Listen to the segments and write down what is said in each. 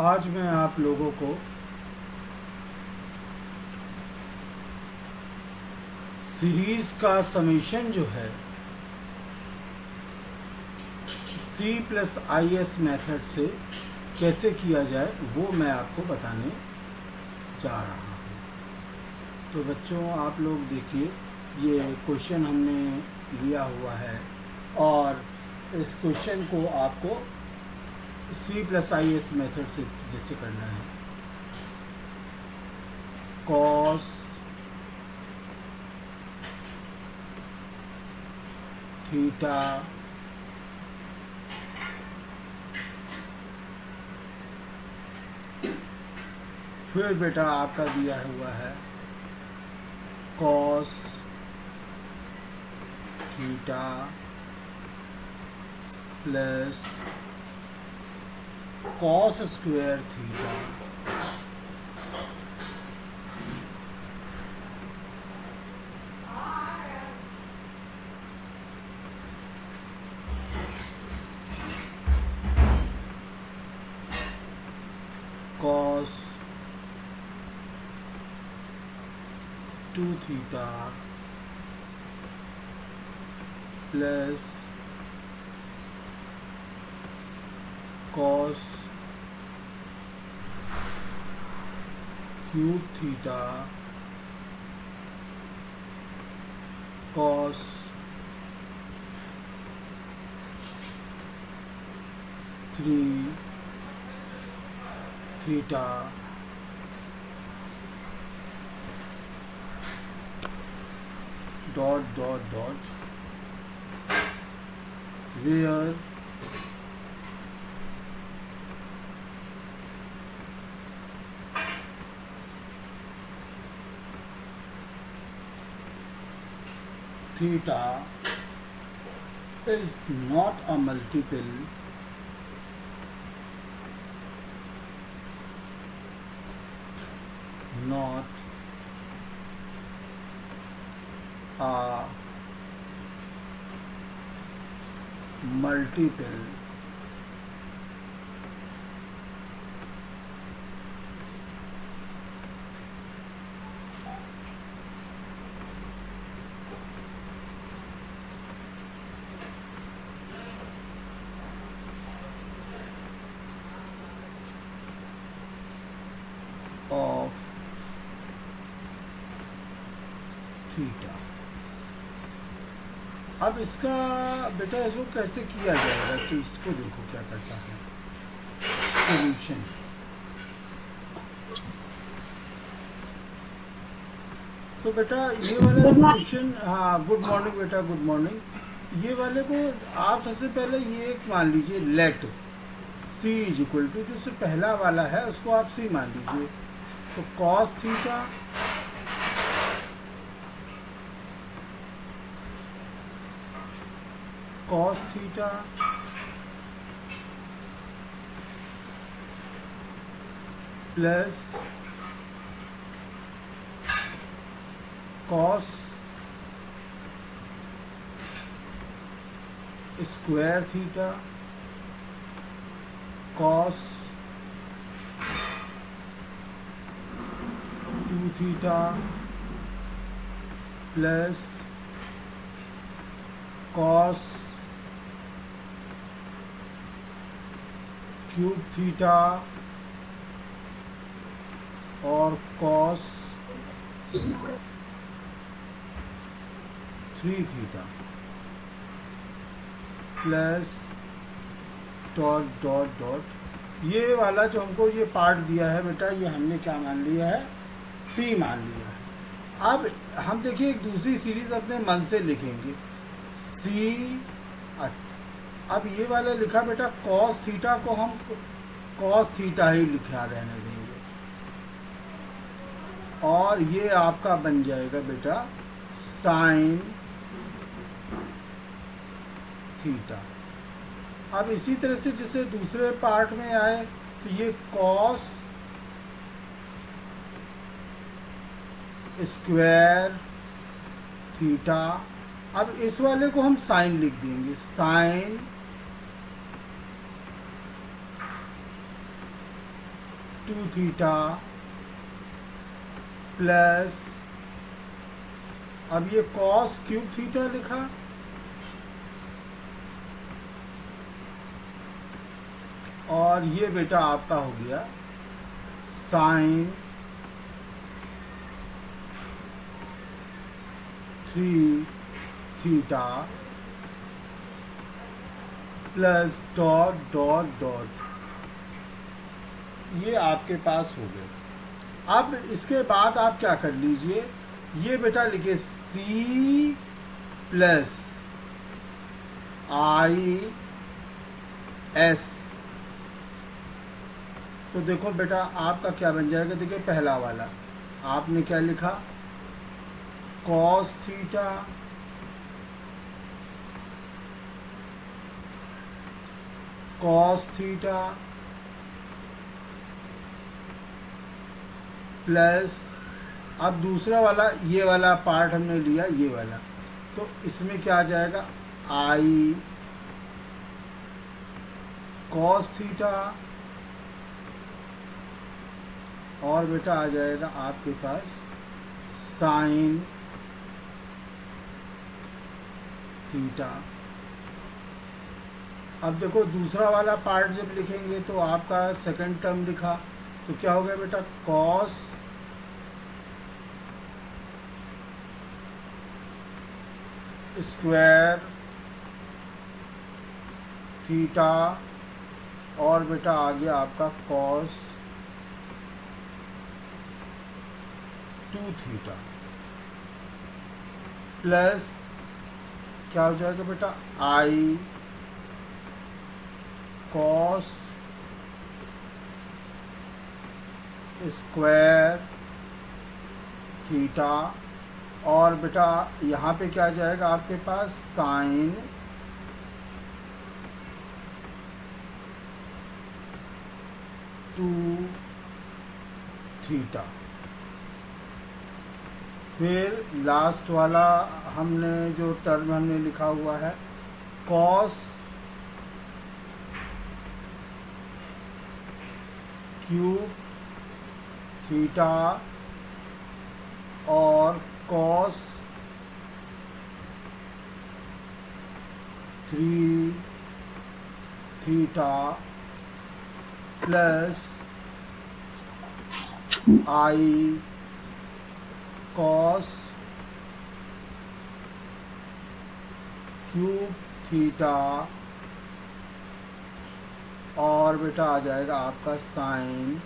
आज मैं आप लोगों को सीरीज का समेशन जो है C+IS मेथड से कैसे किया जाए वो मैं आपको बताने जा रहा हूँ। तो बच्चों आप लोग देखिए, ये क्वेश्चन हमने लिया हुआ है और इस क्वेश्चन को आपको C+IS मेथड से जैसे करना है। cos थीटा फिर बेटा आपका दिया हुआ है cos theta plus cos square theta cos 2 theta plus cos cube theta cos 3 theta dot dot dot where theta is not a multiple not a multiple of theta. अब इसका बेटा इसको कैसे किया जाएगा, तो इसको देखो क्या करता है सॉल्यूशन। तो बेटा ये वाला क्वेश्चन, हाँ गुड मॉर्निंग बेटा, गुड मॉर्निंग। ये वाले को आप सबसे पहले ये एक मान लीजिए let C is equal to, जो से पहला वाला है उसको आप C मान लीजिए। तो cos theta cos theta plus cos square theta cos 2 theta plus cos cube theta और cos 3 theta plus dot dot dot. ये वाला जो हमको ये पार्ट दिया है बेटा, ये हमने क्या मान लिया है, C मान लिया है। अब हम देखिए एक दूसरी सीरीज अपने मन से लिखेंगे C। अब ये वाला लिखा बेटा cos थीटा को हम cos थीटा ही लिखा रहने देंगे और ये आपका बन जाएगा बेटा sin थीटा। अब इसी तरह से जैसे दूसरे पार्ट में आए तो ये cos स्क्वायर थीटा। अब इस वाले को हम साइन लिख देंगे, साइन 2 थीटा प्लस, अब ये कॉस क्यूब थीटा लिखा, और ये बेटा आपका हो गया sine 3 theta plus dot dot dot, ये आपके पास हो गए। अब इसके बाद आप क्या कर लीजिए, ये बेटा लिखे सी प्लस आई एस, तो देखो बेटा आपका क्या बन जाएगा, देखिए पहला वाला आपने क्या लिखा, कॉस थीटा प्लस, अब दूसरा वाला ये वाला पार्ट हमने लिया, ये वाला, तो इसमें क्या आ जाएगा, आई कॉस थीटा, और बेटा आ जाएगा आपके पास साइन थीटा। अब देखो दूसरा वाला पार्ट जब लिखेंगे तो आपका सेकंड टर्म लिखा, तो क्या हो गया बेटा, कॉस स्क्वायर थीटा, और बेटा आ गया आपका कॉस 2 थीटा प्लस, क्या हो जाएगा बेटा, आई कॉस स्क्वायर थीटा, और बेटा यहाँ पे क्या आ जाएगा आपके पास, साइन 2 थीटा। फिर लास्ट वाला हमने जो टर्म हमने लिखा हुआ है, कॉस क्यूब थीटा और cos 3 theta plus I cos cube theta, और बेटा आ जाएगा आपका साइन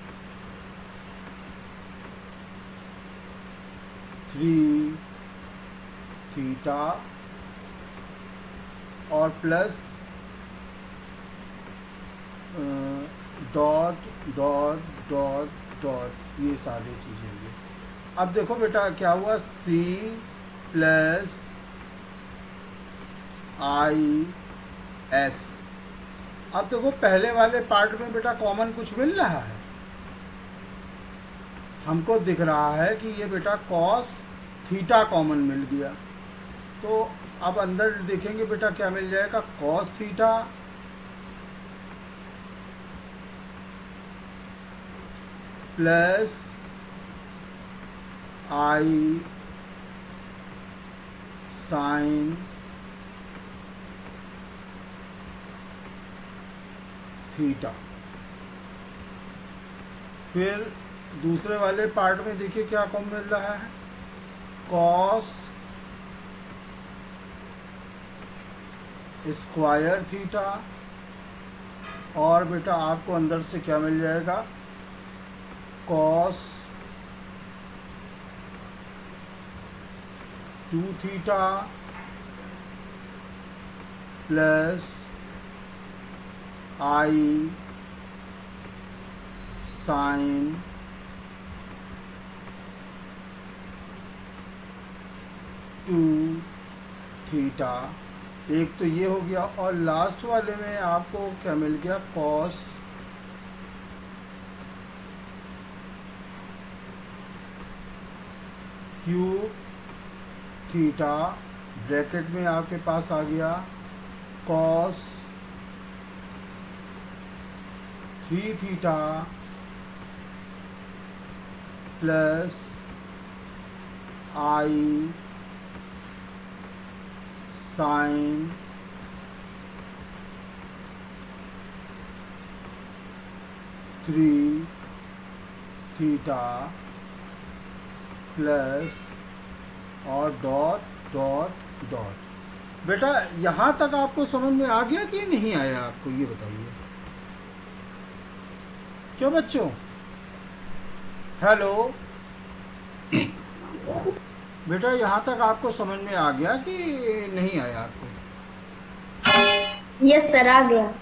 3 थीटा, और plus dot dot dot dot, ये सारी चीज़ें होंगी। अब देखो बेटा क्या हुआ, सी प्लस आई एस, अब देखो पहले वाले पार्ट में बेटा कॉमन कुछ मिल रहा है, हमको दिख रहा है कि ये बेटा कॉस थीटा कॉमन मिल गया, तो अब अंदर देखेंगे बेटा क्या मिल जाएगा, कॉस थीटा प्लस आई साइन थीटा। फिर दूसरे वाले पार्ट में देखिए क्या कॉमन मिल रहा है, कॉस स्क्वायर थीटा, और बेटा आपको अंदर से क्या मिल जाएगा, कॉस 2 थीटा प्लस आई साइन 2 थीटा। एक तो ये हो गया, और लास्ट वाले में आपको क्या मिल गया, कॉस क्यूब थीटा, ब्रैकेट में आपके पास आ गया कॉस 3 थीटा प्लस आई साइन थ्री थीटा प्लस और डॉट डॉट डॉट। बेटा यहाँ तक आपको समझ में आ गया कि नहीं आया आपको, ये बताइए। क्यों बच्चों, हेलो बेटा, यहाँ तक आपको समझ में आ गया कि नहीं आया आपको? यस सर, आ गया।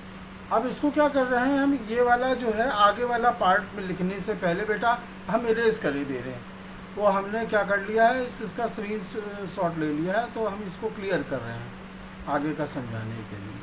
अब इसको क्या कर रहे हैं हम, ये वाला जो है आगे वाला पार्ट में लिखने से पहले बेटा हम इरेज कर ही दे रहे हैं। वो हमने क्या कर लिया है, इसका सीरीज शॉट ले लिया है, तो हम इसको क्लियर कर रहे हैं आगे का समझाने के लिए।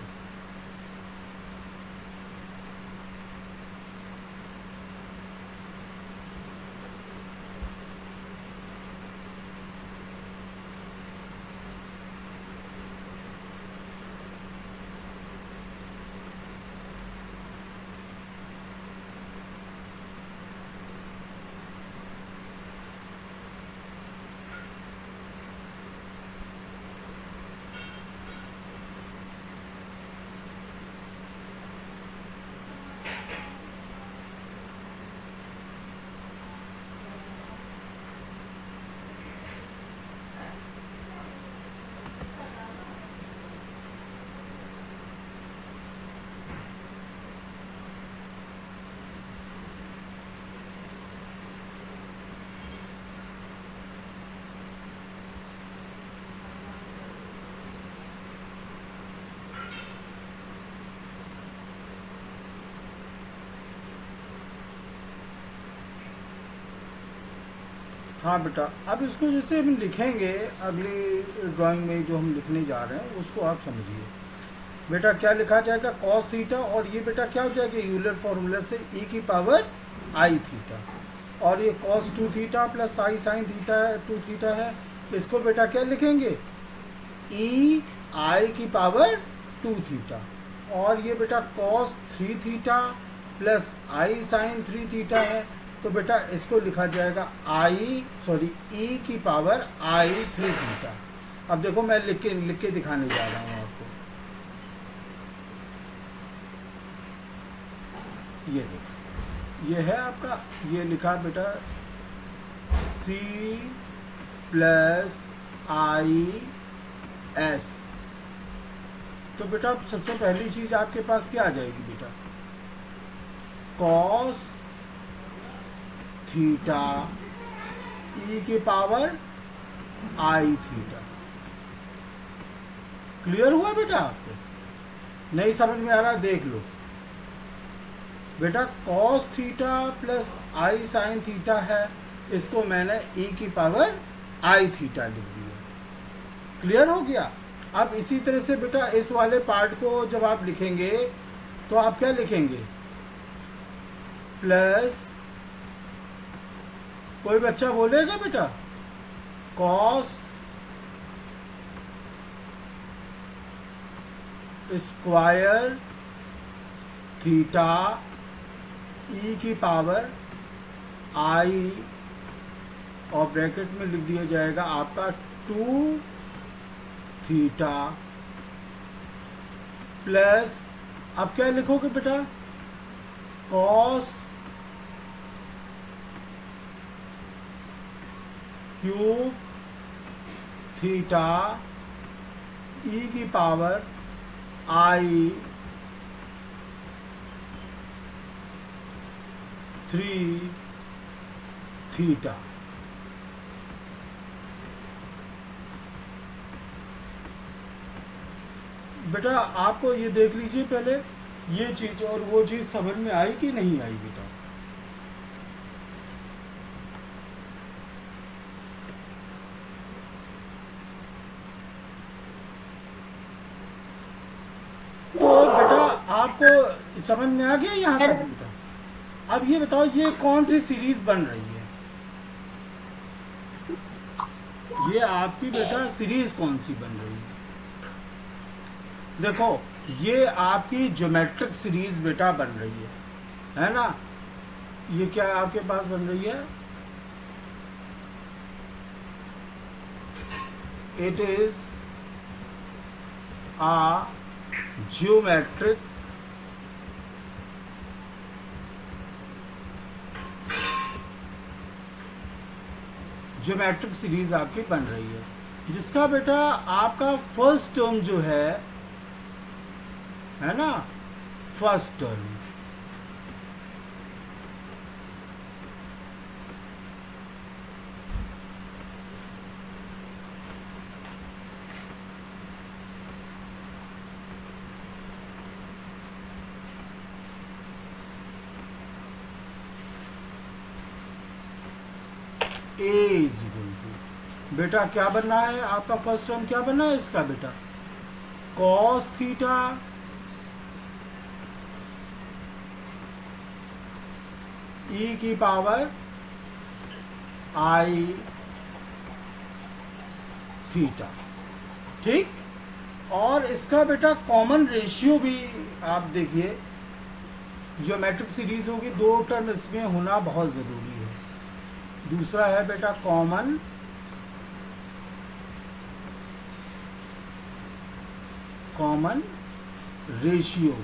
हाँ बेटा, अब इसको जैसे हम लिखेंगे अगली ड्राइंग में जो हम लिखने जा रहे हैं उसको आप समझिए। बेटा क्या लिखा जाएगा, कॉस थीटा, और ये बेटा क्या हो जाएगा, यूलर फॉर्मूला से e की पावर आई थीटा, और ये कॉस टू थीटा प्लस आई साइन थीटा टू थीटा है, इसको बेटा क्या लिखेंगे, ई आई की पावर टू थीटा, और ये बेटा कॉस थ्री थीटा प्लस आई साइन थ्री थीटा है, तो बेटा इसको लिखा जाएगा ई की पावर आई थ्री थीटा। अब देखो मैं लिख के दिखाने जा रहा हूँ आपको, ये देखो, ये है आपका, ये लिखा बेटा सी प्लस आई एस। तो बेटा सबसे पहली चीज आपके पास क्या आ जाएगी बेटा, कॉस थीटा ई की पावर आई थीटा। क्लियर हुआ बेटा आपको? नहीं समझ में आ रहा, देख लो बेटा, कॉस थीटा प्लस आई साइन थीटा है, इसको मैंने ई की पावर आई थीटा लिख दिया। क्लियर हो गया? अब इसी तरह से बेटा इस वाले पार्ट को जब आप लिखेंगे तो आप क्या लिखेंगे, प्लस, कोई बच्चा बोलेगा बेटा, कॉस स्क्वायर थीटा ई की पावर आई, और ब्रैकेट में लिख दिया जाएगा आपका टू थीटा प्लस, अब क्या लिखोगे बेटा, कॉस क्यूब थीटा ई की पावर आई थ्री थीटा। बेटा आपको ये देख लीजिए पहले, ये चीज और वो चीज समझ में आई कि नहीं आई बेटा? तो बेटा आपको समझ में आ गया यहाँ तक बेटा? अब ये बताओ, ये कौन सी सीरीज बन रही है, ये आपकी बेटा सीरीज कौन सी बन रही है? देखो ये आपकी ज्योमेट्रिक सीरीज बेटा बन रही है ना? ये क्या आपके पास बन रही है, it is a geometric series आपकी बन रही है, जिसका बेटा आपका फर्स्ट टर्म जो है ना, फर्स्ट टर्म एज बेटा क्या बनना है, आपका फर्स्ट टर्म क्या बनना है इसका बेटा, कॉस थीटा ई की पावर आई थीटा, ठीक। और इसका बेटा कॉमन रेशियो भी आप देखिए, ज्योमेट्रिक सीरीज होगी, दो टर्म इसमें होना बहुत जरूरी है। दूसरा है बेटा कॉमन रेशियो,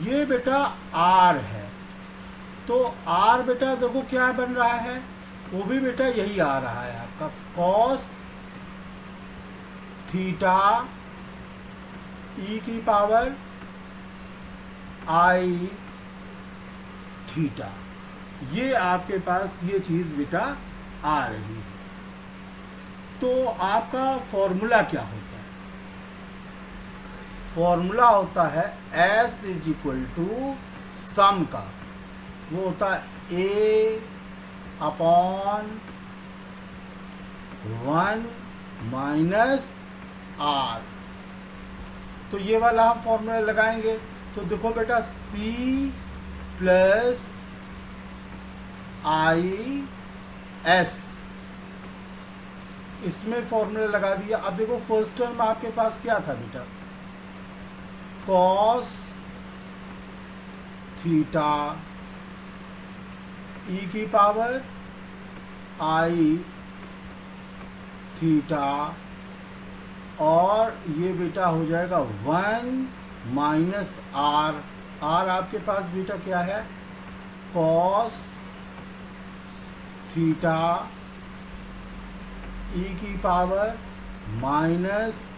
ये बेटा आर है, तो आर बेटा देखो क्या बन रहा है, वो भी बेटा यही आ रहा है आपका कॉस थीटा ई की पावर आई थीटा, ये आपके पास ये चीज बेटा आ रही है। तो आपका फॉर्मूला क्या होता है, फॉर्मूला होता है S is equal to some का, वो होता है A अपॉन 1 माइनस R। तो ये वाला हम फॉर्मूला लगाएंगे, तो देखो बेटा C प्लस आई एस, इसमें फॉर्मूला लगा दिया। अब देखो फर्स्ट टर्म आपके पास क्या था बेटा, कॉस थीटा ई की पावर आई थीटा, और ये बेटा हो जाएगा 1 माइनस आर। आर आपके पास बेटा क्या है, कॉस थीटा ई की पावर माइनस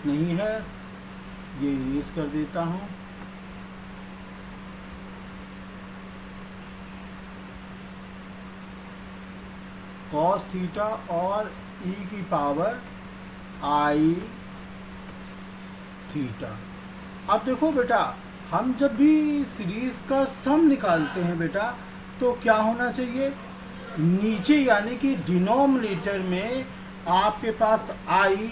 नहीं है, ये इरेज कर देता हूं, कॉस थीटा और ई की पावर आई थीटा। अब देखो बेटा, हम जब भी सीरीज का सम निकालते हैं बेटा, तो क्या होना चाहिए, नीचे यानी कि डिनोमिनेटर में आपके पास आई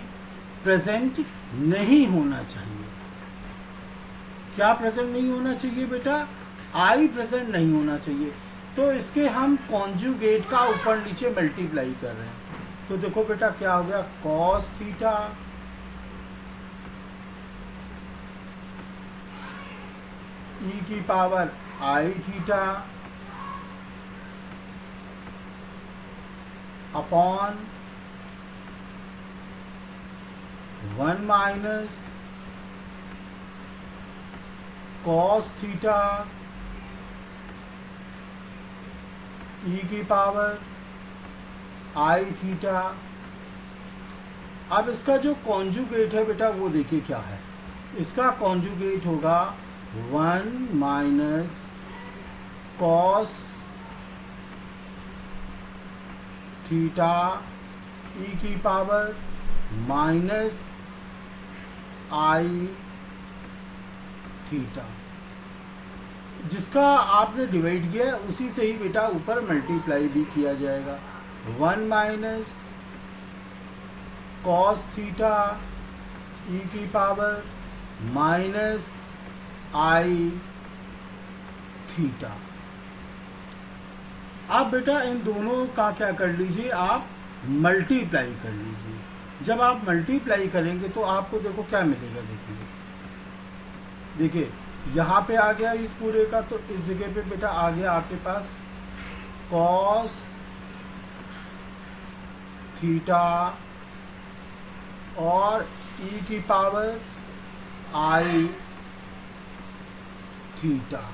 प्रेजेंट नहीं होना चाहिए। क्या प्रेजेंट नहीं होना चाहिए बेटा, आई प्रेजेंट नहीं होना चाहिए। तो इसके हम कॉन्जुगेट का ऊपर नीचे मल्टीप्लाई कर रहे हैं, तो देखो बेटा क्या हो गया, कॉस थीटा ई की power i theta upon 1 minus cos theta e की पावर आई थीटा। अब इसका जो कॉन्जुगेट है बेटा वो देखिए क्या है, इसका कॉन्जुगेट होगा 1 माइनस कॉस थीटा ई की पावर माइनस आई थीटा, जिसका आपने डिवाइड किया है उसी से ही बेटा ऊपर मल्टीप्लाई भी किया जाएगा। 1 माइनस कॉस थीटा ई की पावर माइनस आई थीटा। अब बेटा इन दोनों का क्या कर लीजिए, आप मल्टीप्लाई कर लीजिए। जब आप मल्टीप्लाई करेंगे तो आपको देखो क्या मिलेगा, देखिए यहाँ पे आ गया इस पूरे का, तो इस जगह पे बेटा आ गया आपके पास कॉस थीटा और ई की पावर आई थीटा।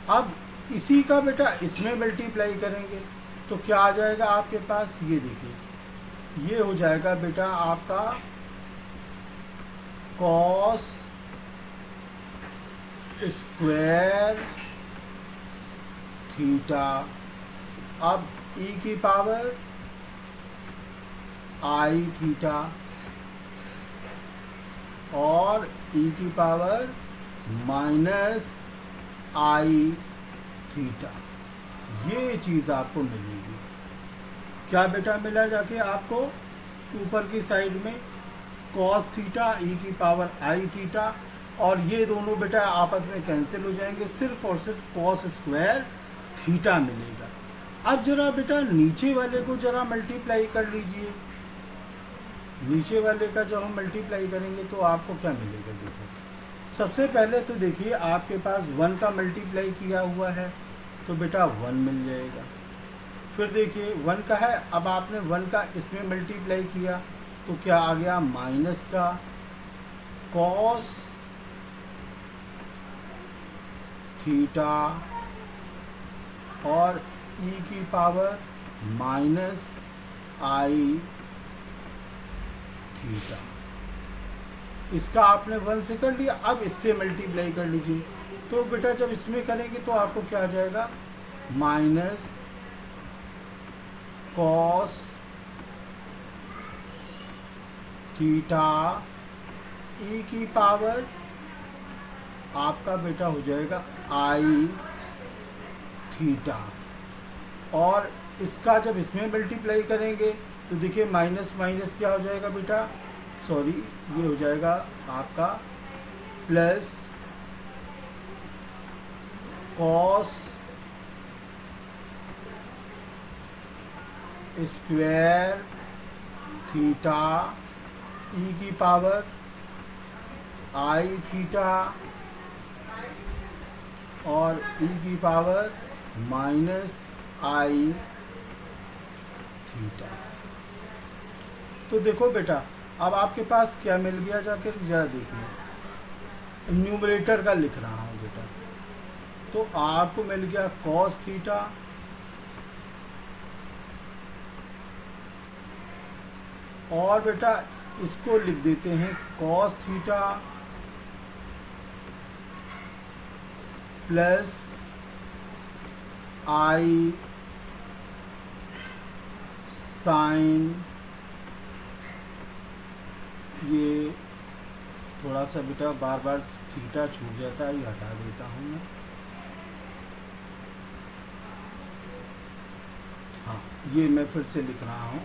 अब इसी का बेटा इसमें मल्टीप्लाई करेंगे तो क्या आ जाएगा आपके पास, ये देखिए ये हो जाएगा बेटा आपका कॉस स्क्वायर थीटा। अब ई की पावर आई थीटा और ई की पावर माइनस आई थीटा, ये चीज़ आपको मिलेगी। क्या बेटा मिला जाके आपको ऊपर की साइड में कॉस थीटा ई की पावर आई थीटा, और ये दोनों बेटा आपस में कैंसिल हो जाएंगे, सिर्फ और सिर्फ कॉस स्क्वायर थीटा मिलेगा। अब जरा बेटा नीचे वाले को जरा मल्टीप्लाई कर लीजिए। नीचे वाले का जब हम मल्टीप्लाई करेंगे तो आपको क्या मिलेगा, देखो सबसे पहले तो देखिए आपके पास 1 का मल्टीप्लाई किया हुआ है तो बेटा 1 मिल जाएगा। फिर देखिए 1 का है, अब आपने 1 का इसमें मल्टीप्लाई किया तो क्या आ गया, माइनस का कॉस थीटा और ई की पावर माइनस आई थीटा। इसका आपने 1 से कर लिया, अब इससे मल्टीप्लाई कर लीजिए तो बेटा जब इसमें करेंगे तो आपको क्या आ जाएगा, माइनस कॉस थीटा ई की पावर आपका बेटा हो जाएगा आई थीटा, और इसका जब इसमें मल्टीप्लाई करेंगे तो देखिए माइनस माइनस क्या हो जाएगा बेटा, सॉरी ये हो जाएगा आपका plus cos square theta e की पावर आई थीटा और ई की पावर माइनस आई थीटा। तो देखो बेटा अब आपके पास क्या मिल गया, जाकर जरा देखिए न्यूमरेटर का लिख रहा हूँ बेटा, तो आपको मिल गया कॉस थीटा और बेटा इसको लिख देते हैं कॉस थीटा प्लस आई साइन, ये थोड़ा सा बेटा बार बार थीटा छूट जाता है, ये हटा देता हूँ मैं। हाँ ये मैं फिर से लिख रहा हूँ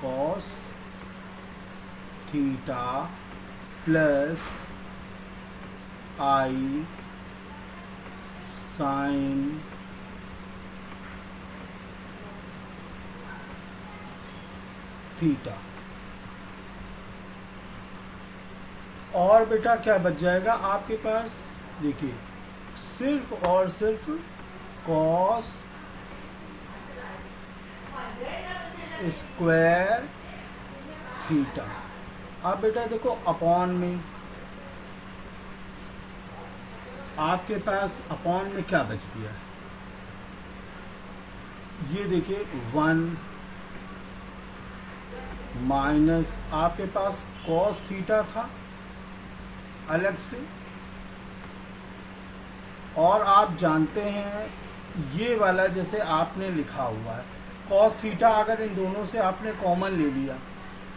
कॉस थीटा प्लस आई साइन थीटा। और बेटा क्या बच जाएगा आपके पास, देखिए सिर्फ और सिर्फ कॉस स्क्वायर थीटा। अब बेटा देखो अपॉन में आपके पास अपॉन में क्या बच गया, ये देखिए 1 माइनस आपके पास कॉस थीटा था अलग से, और आप जानते हैं ये वाला जैसे आपने लिखा हुआ है कॉस थीटा, अगर इन दोनों से आपने कॉमन ले लिया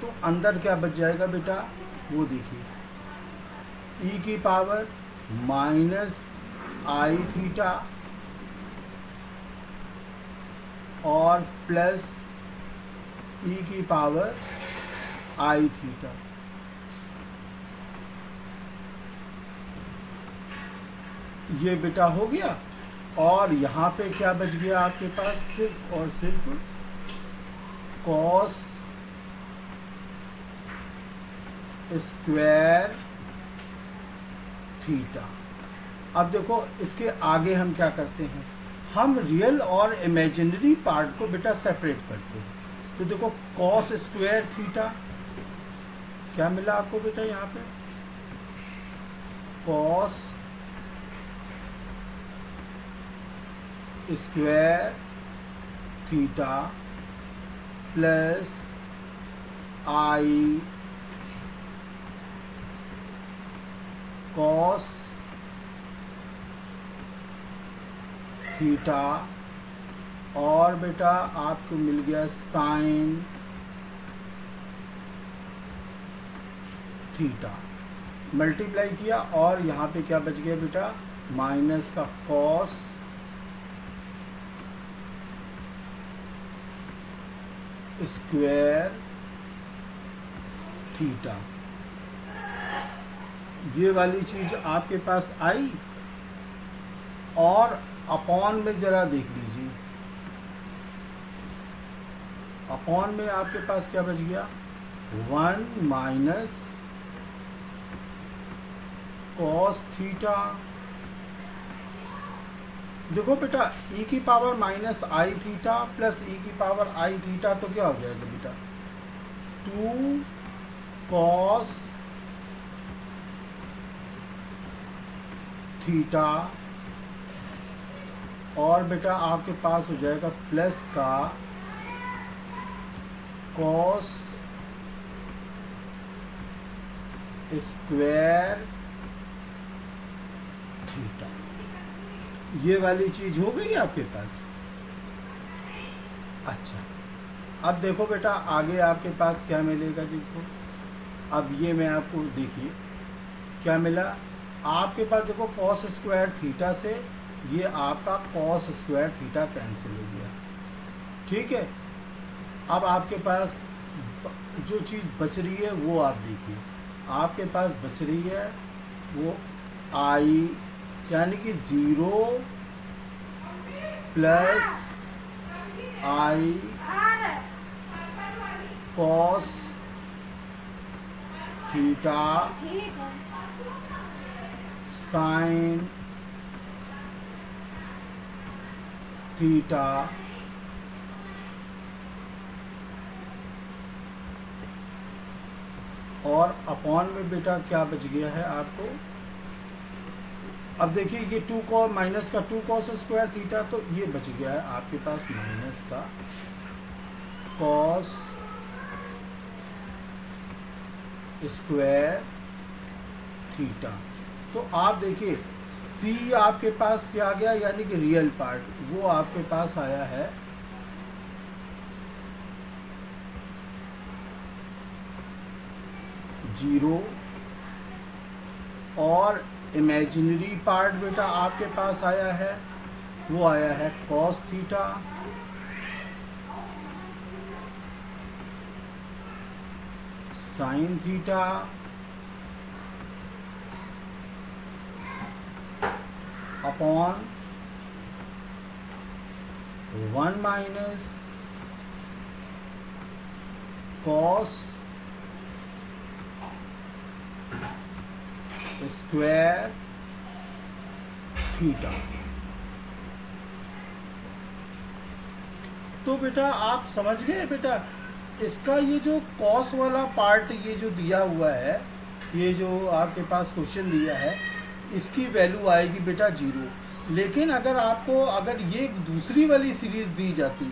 तो अंदर क्या बच जाएगा बेटा, वो देखिए ई की पावर माइनस आई थीटा और प्लस ई की पावर आई थीटा। ये बेटा हो गया, और यहाँ पे क्या बच गया आपके पास, सिर्फ और सिर्फ कॉस स्क्वायर थीटा। अब देखो इसके आगे हम क्या करते हैं, हम रियल और इमेजिनरी पार्ट को बेटा सेपरेट करते हैं। तो देखो कॉस स्क्वायर थीटा क्या मिला आपको बेटा, यहाँ पे cos square theta plus I cos theta, और बेटा आपको मिल गया साइन थीटा, मल्टीप्लाई किया और यहाँ पे क्या बच गया बेटा, माइनस का कॉस स्क्वायर थीटा। ये वाली चीज आपके पास आई, और अपॉन में जरा देख लीजिए, अपॉन में आपके पास क्या बच गया, 1 माइनस कॉस थीटा। देखो बेटा e की पावर माइनस आई थीटा प्लस e की पावर आई थीटा, तो क्या हो जाएगा बेटा, 2 कॉस थीटा, और बेटा आपके पास हो जाएगा प्लस का कॉस स्क्वायर थीटा। ये वाली चीज हो गई आपके पास। अच्छा, अब देखो बेटा आगे आपके पास क्या मिलेगा, देखो अब ये मैं आपको देखिए क्या मिला आपके पास। देखो कॉस स्क्वायर थीटा से ये आपका कॉस स्क्वायर थीटा कैंसिल हो गया, ठीक है। अब आपके पास जो चीज़ बच रही है वो आप देखिए, आपके पास बच रही है वो आई, यानी कि 0 plus I cos theta sine theta, और अपॉन में बेटा क्या बच गया है आपको। अब देखिए ये 2 कॉस माइनस का 2 कॉस स्क्वायर थीटा, तो ये बच गया है आपके पास माइनस का कॉस स्क्वायर थीटा। तो आप देखिए सी आपके पास क्या आ गया, यानी कि रियल पार्ट वो आपके पास आया है 0, और इमेजिनरी पार्ट बेटा आपके पास आया है वो आया है cos theta sine theta upon 1 minus cos square theta. तो बेटा आप समझ गए बेटा, इसका ये जो कॉस वाला पार्ट ये जो दिया हुआ है, ये जो आपके पास क्वेश्चन दिया है, इसकी वैल्यू आएगी बेटा 0। लेकिन अगर आपको अगर ये दूसरी वाली सीरीज दी जाती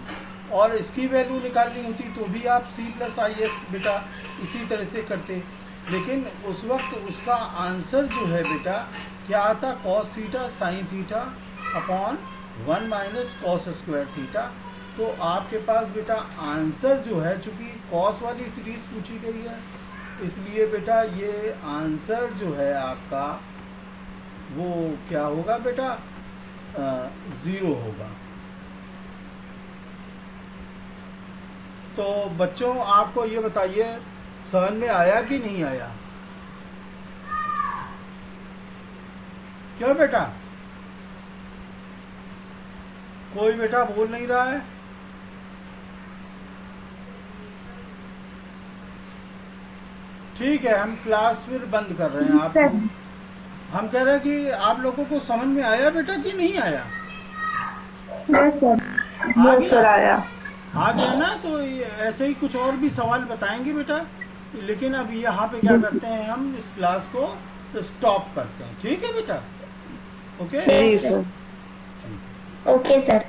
और इसकी वैल्यू निकालनी होती तो भी आप C+IS बेटा इसी तरह से करते, लेकिन उस वक्त उसका आंसर जो है बेटा क्या आता, cos theta sine theta upon 1 minus cos square theta. तो आपके पास बेटा आंसर जो है, चूंकि कॉस वाली सीरीज पूछी गई है इसलिए बेटा ये आंसर जो है आपका वो क्या होगा बेटा, 0 होगा। तो बच्चों आपको ये बताइए समझ में आया कि नहीं आया, क्यों बेटा कोई बेटा बोल नहीं रहा है। ठीक है हम क्लास फिर बंद कर रहे हैं आपको। हम कह रहे हैं कि आप लोगों को समझ में आया बेटा कि नहीं आया? Yes sir. आ यस गया? सर, आया। आ गया ना? तो ऐसे ही कुछ और भी सवाल बताएंगे बेटा, लेकिन अब यहाँ पे क्या करते हैं, हम इस क्लास को स्टॉप करते हैं। ठीक है बेटा? ओके, जी यस सर। सर। ठीक है। Okay sir.